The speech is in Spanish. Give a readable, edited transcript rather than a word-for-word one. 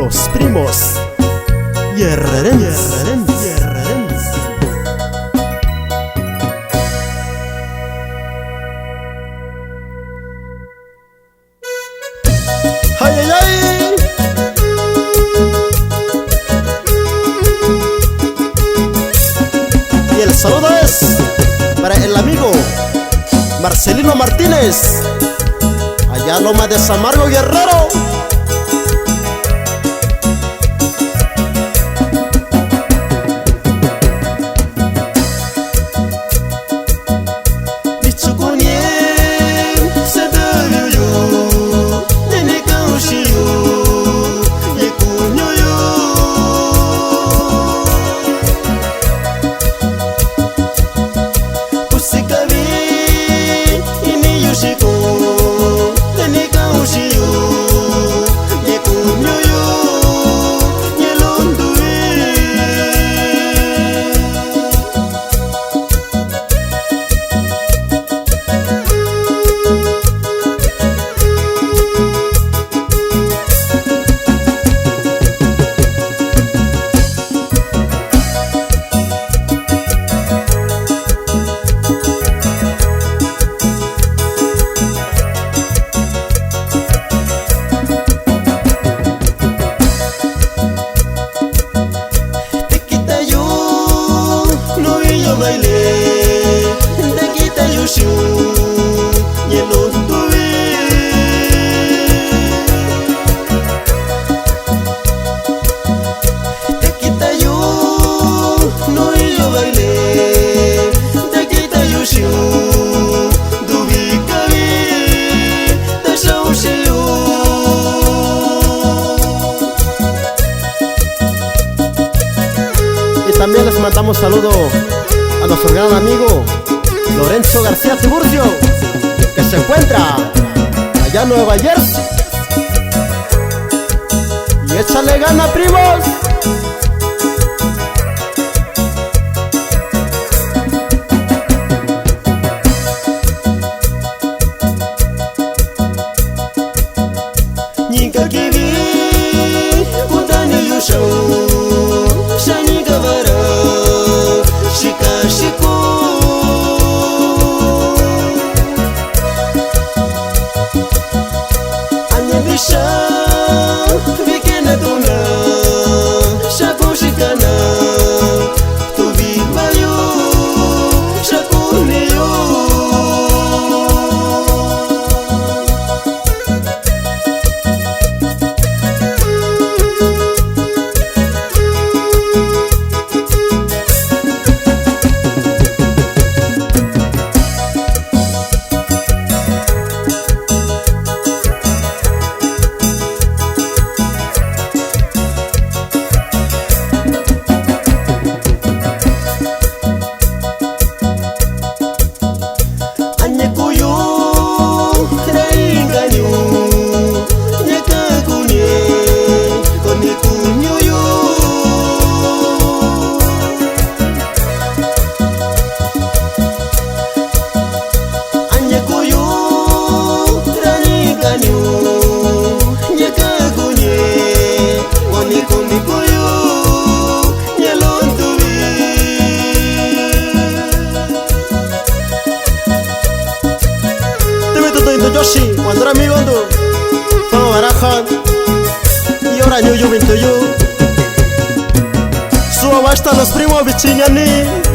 Los primos Guerrerenses. ¡Ay, ay, ay! Y el saludo es para el amigo Marcelino Martínez, allá Loma de Samargo, Guerrero. También les mandamos saludo a nuestro gran amigo Lorenzo García Tiburcio, que se encuentra allá en Nueva Jersey. Y échale gana, primos. Yoshi, cuando era amigo todo baraja y ahora yo 21. Suba basta los primos bichiñani.